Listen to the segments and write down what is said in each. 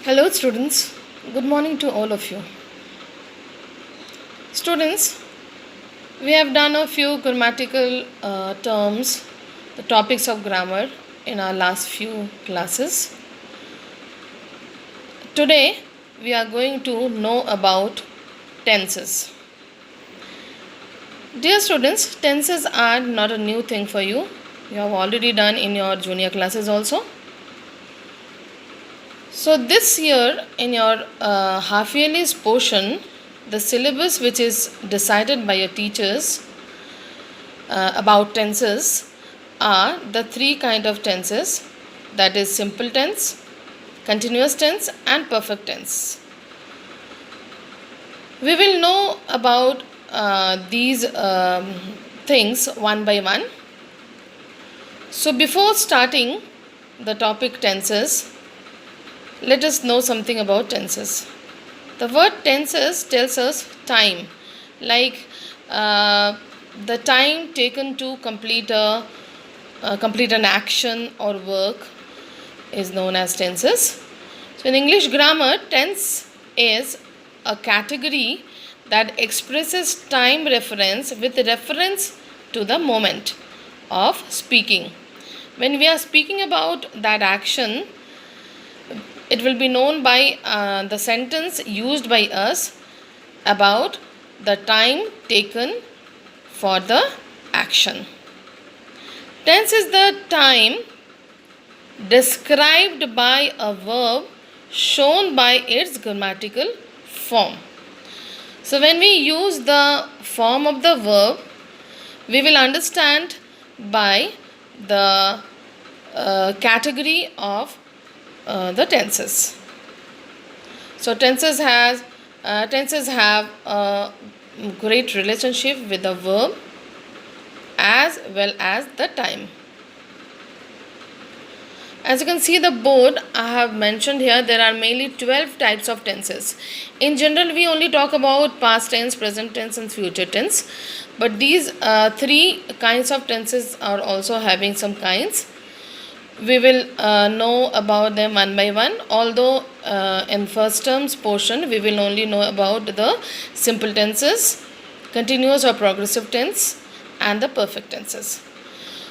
Hello, students. Good morning to all of you. Students, we have done a few grammatical terms, the topics of grammar in our last few classes. Today, we are going to know about tenses. Dear students, tenses are not a new thing for you. You have already done in your junior classes also. So, this year in your half yearly portion, the syllabus which is decided by your teachers about tenses are the three kind of tenses, that is simple tense, continuous tense and perfect tense. We will know about these things one by one. So before starting the topic tenses, let us know something about tenses. The word tenses tells us time, like the time taken to complete an action or work is known as tenses. So in English grammar, tense is a category that expresses time reference with reference to the moment of speaking. When we are speaking about that action, it will be known by the sentence used by us about the time taken for the action. Tense is the time described by a verb shown by its grammatical form. So when we use the form of the verb, we will understand by the category of the tenses. So tenses have a great relationship with the verb as well as the time. As you can see the board, I have mentioned here there are mainly 12 types of tenses. In general, we only talk about past tense, present tense and future tense. But these three kinds of tenses are also having some kinds. We will know about them one by one, although in first terms portion we will only know about the simple tenses, continuous or progressive tense and the perfect tenses.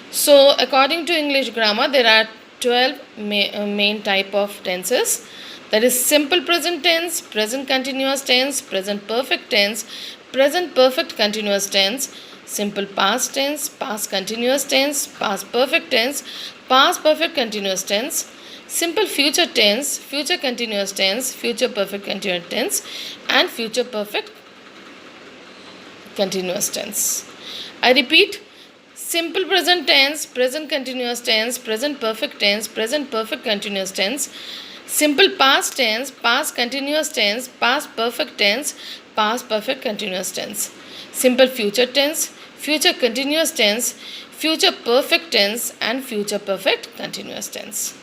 So according to English grammar, there are 12 main type of tenses, that is simple present tense, present continuous tense, present perfect tense, present perfect continuous tense, simple past tense, past continuous tense, past perfect tense, past perfect continuous tense, simple future tense, future continuous tense, future perfect continuous tense and future perfect continuous tense. I repeat, simple present tense, present continuous tense, present perfect tense, present perfect continuous tense, simple past tense, past continuous tense, past perfect tense, past perfect continuous tense, simple future tense, future continuous tense, future perfect tense and future perfect continuous tense.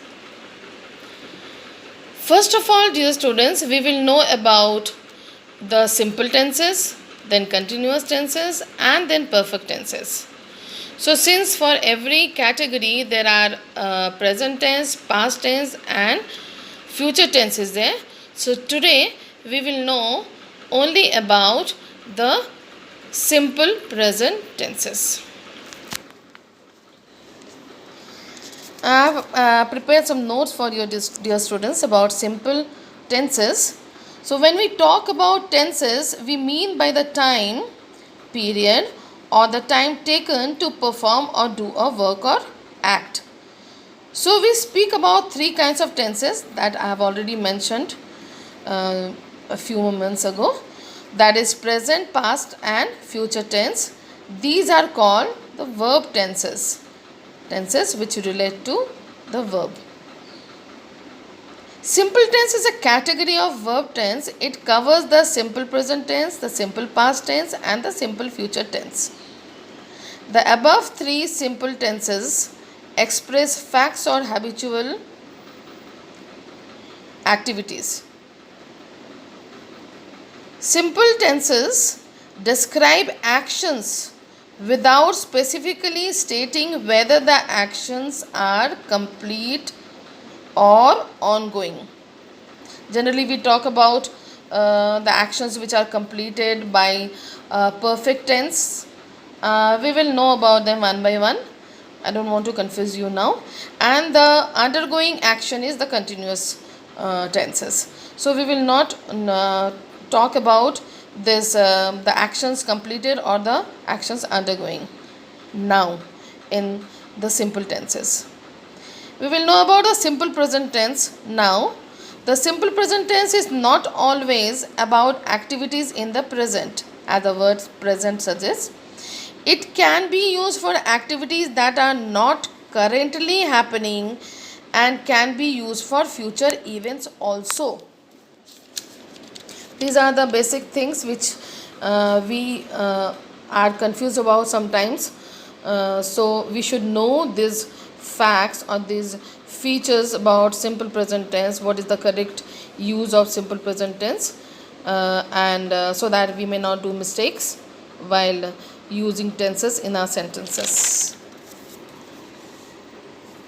First of all, dear students, we will know about the simple tenses, then continuous tenses and then perfect tenses. So since for every category there are present tense, past tense and future tense is there. So today we will know only about the simple present tenses. I have prepared some notes for you dear students about simple tenses. So when we talk about tenses, we mean by the time period or the time taken to perform or do a work or act. So we speak about three kinds of tenses that I have already mentioned a few moments ago, that is present, past and future tense. These are called the verb tenses which relate to the verb. Simple tense is a category of verb tense. It covers the simple present tense, the simple past tense and the simple future tense. The above three simple tenses express facts or habitual activities. Simple tenses describe actions without specifically stating whether the actions are complete or ongoing. Generally, we talk about the actions which are completed by perfect tense. We will know about them one by one. I don't want to confuse you now. And the undergoing action is the continuous tenses. So we will not talk about this the actions completed or the actions undergoing now in the simple tenses. We will know about the simple present tense now. The simple present tense is not always about activities in the present, as the word present suggests. It can be used for activities that are not currently happening and can be used for future events also. These are the basic things which we are confused about sometimes. So we should know these facts or these features about simple present tense, what is the correct use of simple present tense, and so that we may not do mistakes while using tenses in our sentences.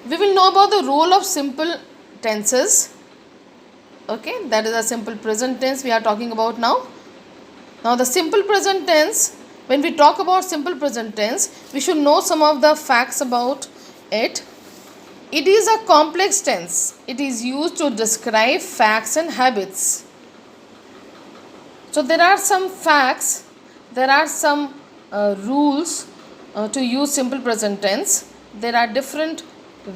We will know about the role of simple tenses. Okay, that is a simple present tense we are talking about now. Now the simple present tense, when we talk about simple present tense, we should know some of the facts about it. It is a complex tense. It is used to describe facts and habits. So there are some facts, there are some rules to use simple present tense. There are different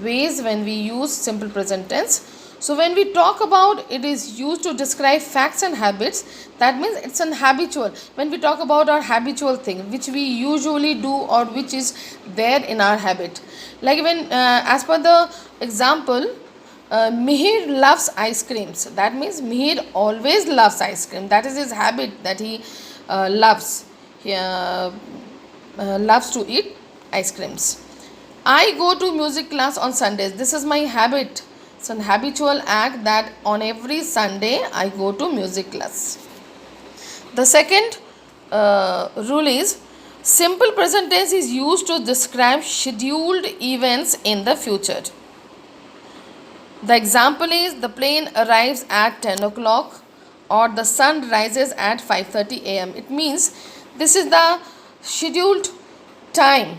ways when we use simple present tense. So when we talk about it is used to describe facts and habits, that means it's an habitual. When we talk about our habitual thing, which we usually do or which is there in our habit. Like when, as per the example, Mihir loves ice creams. That means Mihir always loves ice cream. That is his habit that he loves. He loves to eat ice creams. I go to music class on Sundays. This is my habit. It's an habitual act that on every Sunday I go to music class. The second rule is simple present tense is used to describe scheduled events in the future. The example is the plane arrives at 10 o'clock or the sun rises at 5:30 a.m. It means this is the scheduled time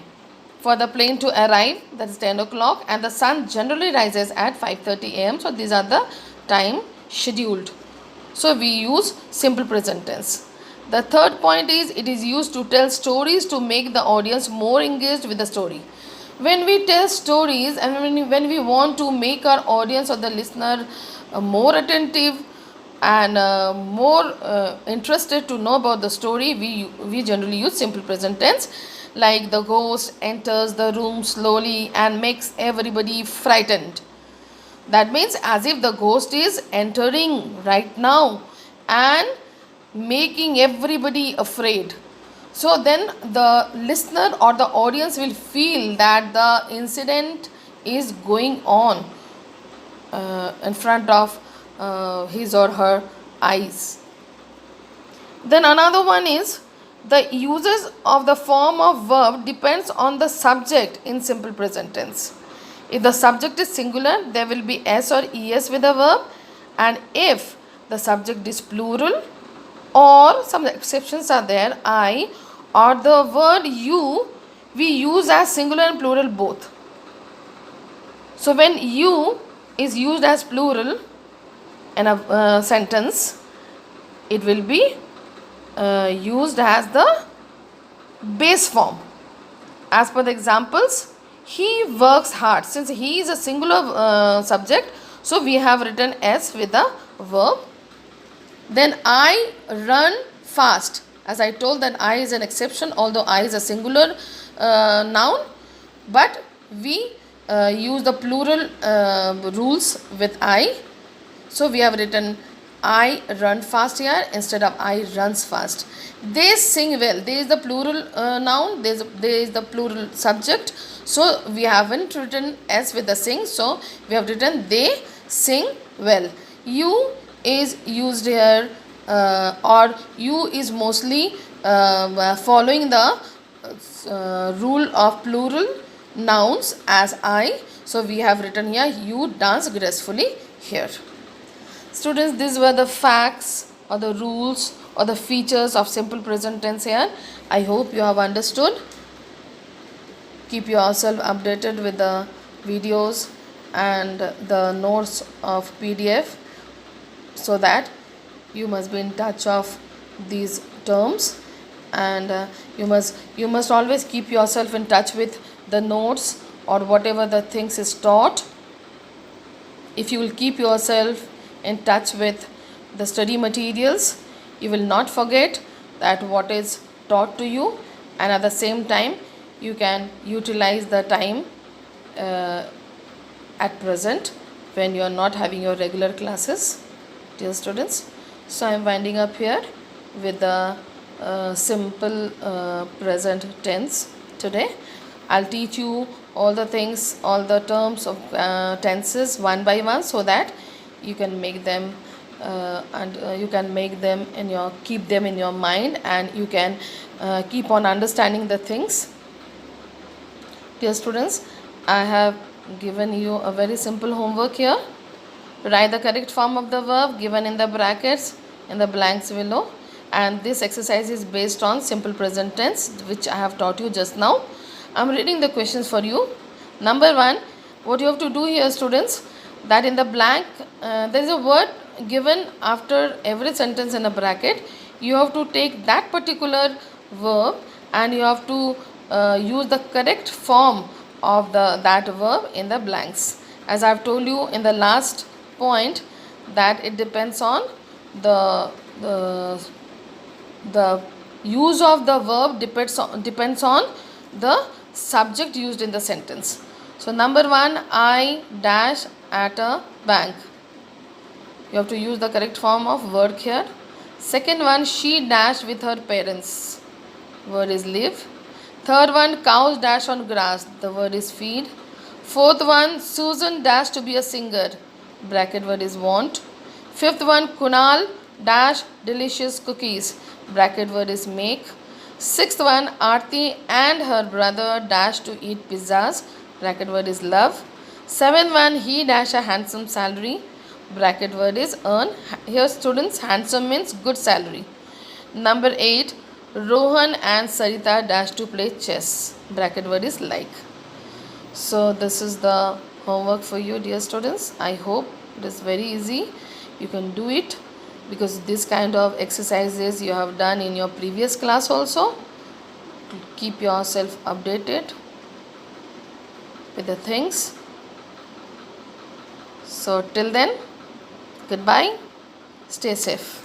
for the plane to arrive, that is 10 o'clock, and the sun generally rises at 5:30 a.m. So these are the time scheduled. So we use simple present tense. The third point is it is used to tell stories to make the audience more engaged with the story. When we tell stories and when we want to make our audience or the listener more attentive and more interested to know about the story, we generally use simple present tense. Like the ghost enters the room slowly and makes everybody frightened. That means as if the ghost is entering right now and making everybody afraid. So then the listener or the audience will feel that the incident is going on in front of his or her eyes. Then another one is the uses of the form of verb depends on the subject in simple present tense. If the subject is singular, there will be s or es with the verb, and if the subject is plural or some exceptions are there, I or the word you, we use as singular and plural both. So when you is used as plural in a sentence, it will be used as the base form. As per the examples, he works hard. Since he is a singular subject, so we have written s with the verb. Then I run fast. As I told that I is an exception, although I is a singular noun, but we use the plural rules with I. So we have written I run fast here instead of I runs fast. They sing well. There is the plural noun. There is the plural subject. So we haven't written s with the sing. So we have written they sing well. You is used here or you is mostly following the rule of plural nouns as I. So we have written here you dance gracefully here. Students, these were the facts or the rules or the features of simple present tense here. I hope you have understood. Keep yourself updated with the videos and the notes of PDF, so that you must be in touch of these terms, and you must always keep yourself in touch with the notes or whatever the things is taught. If you will keep yourself in touch with the study materials, you will not forget that what is taught to you, and at the same time you can utilize the time at present when you are not having your regular classes, dear students. So I am winding up here with the simple present tense today. I'll teach you all the things, all the terms of tenses one by one, so that you can make them you can make them in your, keep them in your mind, and you can keep on understanding the things. Dear students, I have given you a very simple homework here. Write the correct form of the verb given in the brackets in the blanks below, and this exercise is based on simple present tense, which I have taught you just now. I am reading the questions for you. Number 1, what you have to do here, students, that in the blank there is a word given after every sentence in a bracket. You have to take that particular verb and you have to use the correct form of that verb in the blanks. As I have told you in the last point, that it depends on the use of the verb depends on the subject used in the sentence. So number 1, I dash at a bank. You have to use the correct form of work here. Second one, she dash with her parents. Word is live. Third one, cows dash on grass. The word is feed. Fourth one, Susan dash to be a singer. Bracket word is want. Fifth one, Kunal dash delicious cookies. Bracket word is make. Sixth one, Aarti and her brother dash to eat pizzas. Bracket word is love. Seventh one, he dash a handsome salary. Bracket word is earn. Here students, handsome means good salary. Number 8, Rohan and Sarita dash to play chess. Bracket word is like. So this is the homework for you, dear students. I hope it is very easy. You can do it, because this kind of exercises you have done in your previous class also. Keep yourself updated with the things. So till then, goodbye. Stay safe.